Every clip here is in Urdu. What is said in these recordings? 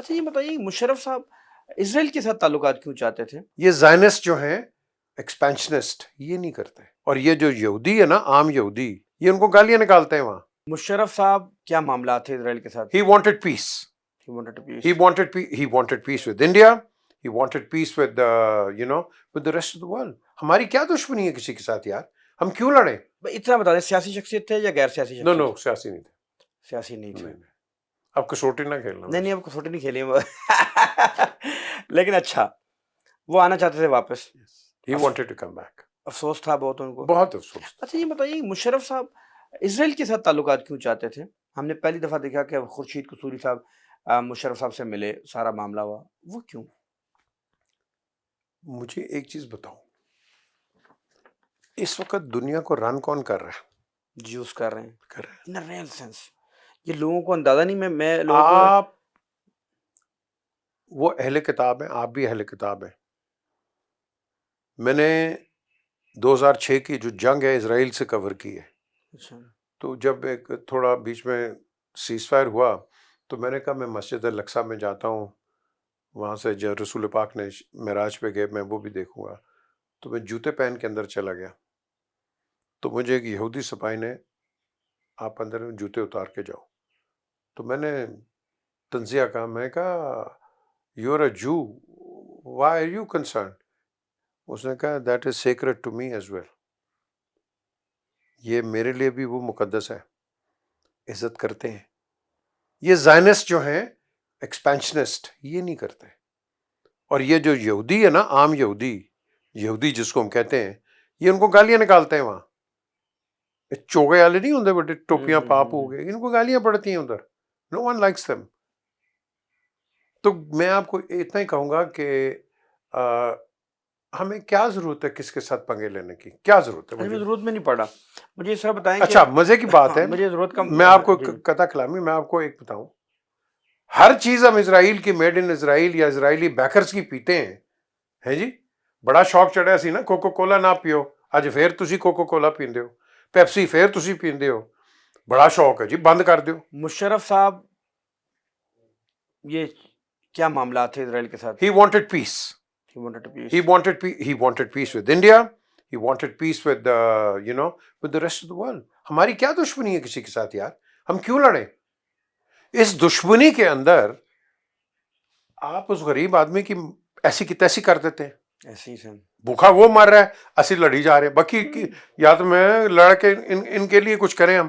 اچھا یہ بتائیے مشرف صاحب اسرائیل کے ساتھ تعلقات کیوں چاہتے تھے؟ یہ زائنسٹ جو ہیں ایکسپینشنسٹ یہ نہیں کرتے، اور یہ جو یہودی ہے نا، عام یہودی، یہ ان کو گالیاں نکالتے ہیں وہاں. مشرف صاحب کیا معاملات تھے اسرائیل کے ساتھ؟ He wanted peace. He wanted peace. He wanted peace with India. He wanted peace with with the rest of the world. ہماری کیا دشمنی ہے کسی کے ساتھ یار؟ ہم کیوں لڑیں؟ اتنا بتا دیں سیاسی شخصیت تھے یا غیر سیاسی شخصیت؟ نو سیاسی نہیں تھے. سیاسی نہیں تھے. اب کسوٹی نہ کھیلنا. نہیں اب کسوٹی نہیں کھیلی لیکن اچھا وہ آنا چاہتے تھے واپس. He wanted to come back. افسوس تھا بہت ان کو. بہت افسوس. اچھا یہ بتائیے مشرف صاحب اسرائیل کے ساتھ تعلقات کیوں چاہتے تھے؟ ہم نے پہلی دفعہ دیکھا کہ خورشید قصوری صاحب مشرف صاحب سے ملے، سارا معاملہ ہوا، وہ کیوں؟ مجھے ایک چیز بتاؤ، اس وقت دنیا کو رن کون کر رہا ہے؟ جیوس کر رہے ہیں ان ریئل سینس. یہ لوگوں کو اندازہ نہیں. میں لوگوں کو آپ وہ اہل کتاب ہیں، آپ بھی اہل کتاب ہیں. میں نے 2006 کی جو جنگ ہے اسرائیل سے کور کی ہے. اچھا. تو جب ایک تھوڑا بیچ میں سیز فائر ہوا تو میں نے کہا میں مسجد الاقصیٰ میں جاتا ہوں، وہاں سے جو رسول پاک نے معراج پہ گئے میں وہ بھی دیکھوں گا. تو میں جوتے پہن کے اندر چلا گیا تو مجھے ایک یہودی سپاہی نے آپ اندر جوتے اتار کے جاؤ. تو میں نے تنزیہ کہا، میں کہا یو آر اے جو، وائی آر یو کنسرن؟ اس نے کہا that is secret to me as well. یہ میرے لیے بھی وہ مقدس ہے، عزت کرتے ہیں. یہ زائنسٹ جو ہیں ایکسپینشنسٹ یہ نہیں کرتے. اور یہ جو یہودی ہے نا، عام یہودی جس کو ہم کہتے ہیں، یہ ان کو گالیاں نکالتے ہیں وہاں. چوگے والے نہیں ہوتے بڑے ٹوپیاں پاپ ہو گئے، ان کو گالیاں پڑتی ہیں ادھر. نو ون لائکس دیم. تو میں آپ کو اتنا ہی کہوں گا کہ ہمیں کیا ضرورت ہے کس کے ساتھ پنگے لینے کی؟ کیا ضرورت ہے؟ مجھے ضرورت میں نہیں پڑا. مجھے اس طرح بتائیں. اچھا مزے کی بات ہے، مجھے ضرورت کم. میں آپ کو قطع کلامی میں آپ کو ایک بتاؤں، ہر چیز ہم اسرائیل کی میڈ ان اسرائیل یا اسرائیلی بیکرز کی پیتے ہیں. ہے جی، بڑا شوق چڑھیا سی نا کوکو کولا نہ پیو، اج پھر تسی کوکو کولا پیندے ہو، پیپسی پھر تسی پیندے ہو. بڑا شوق ہے جی، بند کر دیو. مشرف صاحب یہ کیا معاملات تھے اسرائیل کے ساتھ؟ He wanted peace. He wanted peace with India. He wanted peace with with the rest of the world. ہماری کیا دشمنی ہے کسی کے ساتھ یار؟ ہم کیوں لڑیں؟ اس دشمنی کے اندر آپ اس غریب آدمی کی ایسی کی تیسی کر دیتے ہیں. ایسے ہی سے بھوکا وہ مر رہا ہے، اسی لڑی جا رہے ہیں. باقی یا تو میں لڑ کے ان کے لیے کچھ کریں ہم.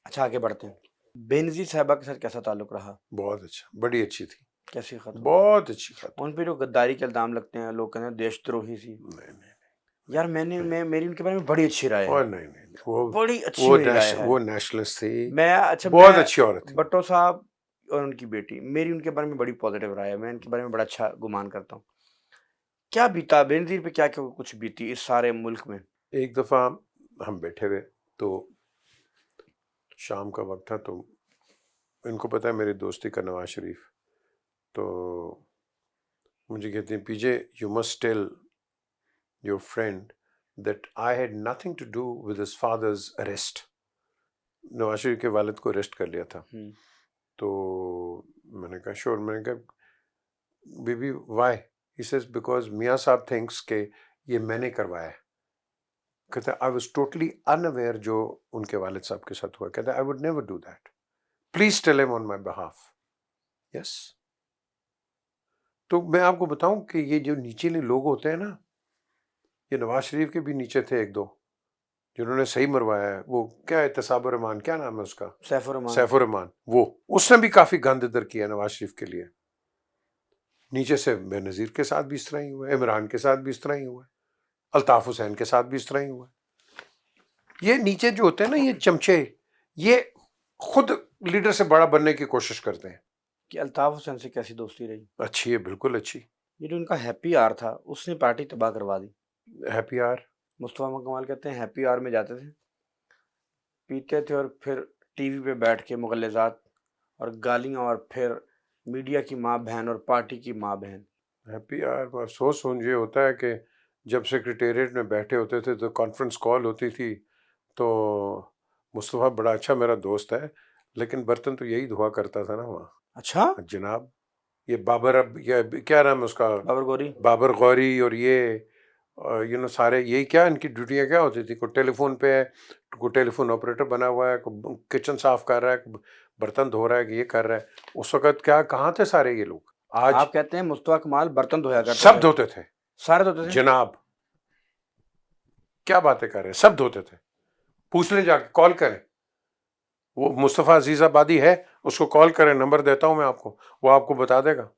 اچھا آگے بڑھتے ہیں. بینظیر صاحبہ کے ساتھ کیسا تعلق رہا؟ بہت اچھا، بڑی اچھی تھی. کیسی خاتون؟ بہت اچھی خاتون. ان پہ جو غداری کے الزام لگتے ہیں، لوگ کہتے ہیں دیش دروہی سی. نہیں یار میری ان کے بارے میں بڑی اچھی رائے ہے. نہیں وہ بڑی اچھی میری رائے ہے. وہ نیشنلسٹ تھی. میں اچھا بہت اچھی عورت تھی. بٹو صاحب اور ان کی بیٹی، میری ان کے بارے میں بڑی پازیٹیو رائے ہے. میں ان کے بارے میں بڑا اچھا گمان کرتا ہوں. کیا بیتا بینظیر پہ، کیا کچھ بیتی اس سارے ملک میں؟ ایک دفعہ ہم بیٹھے ہوئے تو شام کا وقت تھا، تو ان کو پتہ ہے میری دوستی کا نواز شریف، تو مجھے کہتے ہیں P J you must tell your friend that I had nothing to do with his father's arrest. Nawaz Sharif کے والد کو اریسٹ کر لیا تھا. تو میں نے کہا شور. میں نے کہا بی بی وائی؟ ہی سیز بیکاز میاں صاحب تھنکس کہ یہ میں نے کروایا ہے. کہتا I was totally in aware جو ان کے والد صاحب کے ساتھ ہوا. کہتا I would never do that, please tell ہم آن مائی بہاف. یس. تو میں آپ کو بتاؤں کہ یہ جو نیچے لوگ ہوتے ہیں نا، یہ نواز شریف کے بھی نیچے تھے ایک دو جنہوں نے صحیح مروایا ہے. وہ کیا احتساب الرحمان، کیا نام ہے اس کا؟ سیف الرحمان. وہ اس نے بھی کافی گند ادھر کیا نواز شریف کے لیے. نیچے سے بے نظیر کے ساتھ بھی اس طرح ہی ہوا ہے، عمران کے ساتھ بھی اس طرح ہی ہوا ہے، الطاف حسین کے ساتھ بھی اس طرح ہی ہوا ہے. یہ نیچے جو ہوتے ہیں نا، یہ چمچے، یہ خود لیڈر سے بڑا بننے کی کوشش کرتے ہیں. کہ الطاف حسین سے کیسی دوستی رہی؟ اچھی ہے، بالکل اچھی. یہ جو ان کا ہیپی آر تھا، اس نے پارٹی تباہ کروا دی. ہیپی آر، مصطفیٰ کمال کہتے ہیں ہیپی آر میں جاتے تھے، پیتے تھے اور پھر ٹی وی پہ بیٹھ کے مغلظات اور گالیاں، اور پھر میڈیا کی ماں بہن اور پارٹی کی ماں بہن. ہیپی آر. افسوس یہ ہوتا ہے کہ جب سیکریٹریٹ میں بیٹھے ہوتے تھے تو کانفرنس کال ہوتی تھی، تو مصطفیٰ بڑا اچھا میرا دوست ہے، لیکن برتن تو یہی دھوا کرتا تھا نا وہاں. اچھا جناب، یہ بابر، اب یہ کیا نام ہے اس کا، بابر گوری، بابر غوری، اور یہ سارے یہی کیا ان کی ڈیوٹیاں کیا ہوتی تھی؟ کوئی ٹیلی فون پہ ہے، کوئی ٹیلی فون آپریٹر بنا ہوا ہے، کوئی کچن صاف کر رہا ہے، کوئی برتن دھو رہا ہے، کہ یہ کر رہا ہے. اس وقت کہاں تھے سارے یہ لوگ؟ آج آپ کہتے ہیں مصطفیٰ کمال برتن دھویا کرتے سب تھے، دھوتے تھے سارے دھوتے تھے. جناب. کیا باتیں کر رہے ہیں؟ سب دھوتے تھے. پوچھ لیں، جا کے کال کریں. وہ مصطفیٰ عزیز آبادی ہے، اس کو کال کریں، نمبر دیتا ہوں میں آپ کو، وہ آپ کو بتا دے گا.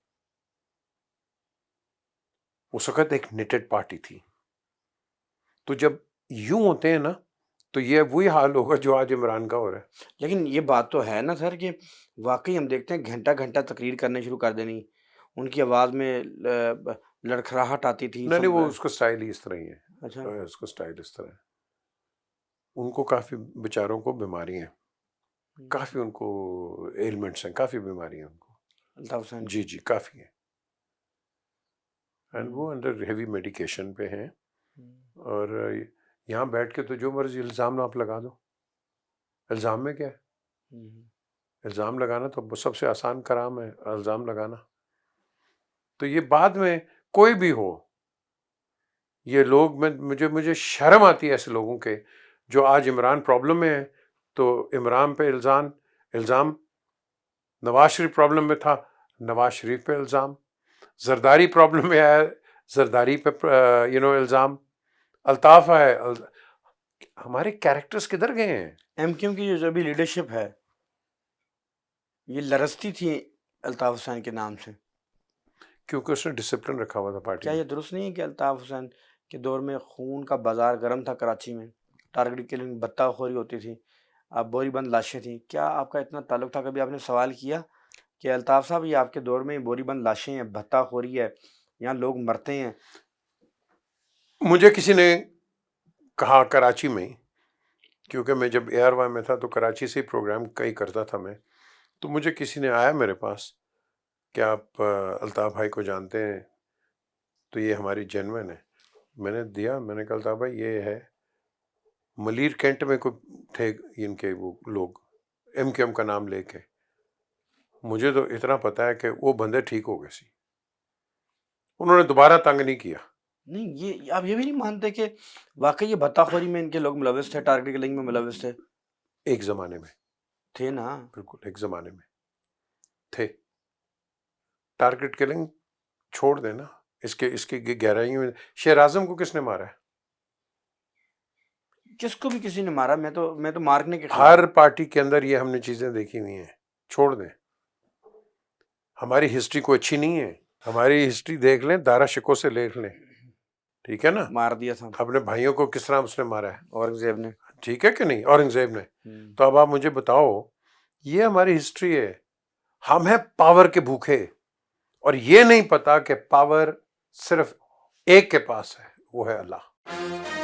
اس وقت ایک نیٹڈ پارٹی تھی. تو جب یوں ہوتے ہیں نا تو یہ وہی حال ہوگا جو آج عمران کا ہو رہا ہے. لیکن یہ بات تو ہے نا سر کہ واقعی ہم دیکھتے ہیں گھنٹہ گھنٹہ تقریر کرنے شروع کر دینی، ان کی آواز میں لڑکھڑاہٹ آتی تھی. نہیں وہ اس کا سٹائل ہی اس طرح ہی ہے. اچھا، اس کا سٹائل اس طرح ہے. ان کو کافی بیچاروں کو بیماری ہیں، کافی ان کو ایلمنٹس ہیں، کافی بیماری ہیں ان کو. الطاف حسین جی کافی ہیں. اینڈ وہ انڈر ہیوی میڈیکیشن پہ ہیں. اور یہاں بیٹھ کے تو جو مرضی الزام آپ لگا دو. الزام میں کیا ہے؟ الزام لگانا تو سب سے آسان کام ہے، الزام لگانا. تو یہ بعد میں کوئی بھی ہو، یہ لوگ مجھے شرم آتی ہے ایسے لوگوں کے جو آج عمران پرابلم میں ہے تو عمران پہ الزام. نواز شریف پرابلم میں تھا، نواز شریف پہ الزام. زرداری پرابلم میں آیا، زرداری پہ الزام. الطاف ہے. ہمارے کیریکٹرز کدھر گئے ہیں؟ ایم کیو کی جو ابھی لیڈرشپ ہے یہ لرزتی تھی الطاف حسین کے نام سے. کیونکہ اس نے ڈسپلن رکھا ہوا تھا پارٹی کیا میں. یہ درست نہیں ہے کہ الطاف حسین کے دور میں خون کا بازار گرم تھا کراچی میں، ٹارگٹ کلنگ بتہ خوری ہوتی تھی، اب بوری بند لاشیں تھیں؟ کیا آپ کا اتنا تعلق تھا، کبھی آپ نے سوال کیا کہ الطاف صاحب یہ آپ کے دور میں بوری بند لاشیں ہیں، بھتہ خوری ہے، یہاں لوگ مرتے ہیں؟ مجھے کسی نے کہا کراچی میں، کیونکہ میں جب اے آر وائی میں تھا تو کراچی سے ہی پروگرام کئی کرتا تھا میں، تو مجھے کسی نے آیا میرے پاس کہ آپ الطاف بھائی کو جانتے ہیں؟ تو یہ ہماری جینوین ہے. میں نے کہا الطاف بھائی یہ ہے. ملیر کینٹ میں کوئی تھے ان کے وہ لوگ ایم کیو ایم کا نام لے کے. مجھے تو اتنا پتا ہے کہ وہ بندے ٹھیک ہو گئے سی، انہوں نے دوبارہ تنگ نہیں کیا. نہیں یہ آپ یہ بھی نہیں مانتے کہ واقعی یہ بھتہ خوری میں ان کے لوگ ملوث تھے، ٹارگٹ کلنگ میں ملوث تھے؟ ایک زمانے میں تھے نا. بالکل ایک زمانے میں تھے. ٹارگٹ کلنگ چھوڑ دینا، اس کی گہرائی میں شیر اعظم کو کس نے مارا ہے؟ جس کو بھی کسی نے مارا، میں تو مارنے کے خلاف. ہر پارٹی کے اندر یہ ہم نے چیزیں دیکھی ہوئی ہیں. چھوڑ دیں. ہماری ہسٹری کو اچھی نہیں ہے. ہماری ہسٹری دیکھ لیں، دارا شکو سے دیکھ لیں، ٹھیک ہے نا؟ مار دیا تھا اپنے بھائیوں کو کس طرح اس نے مارا ہے، اورنگزیب نے. ٹھیک ہے کہ نہیں؟ اورنگزیب نے. تو اب آپ مجھے بتاؤ، یہ ہماری ہسٹری ہے. ہم ہیں پاور کے بھوکے، اور یہ نہیں پتا کہ پاور صرف ایک کے پاس ہے، وہ ہے اللہ.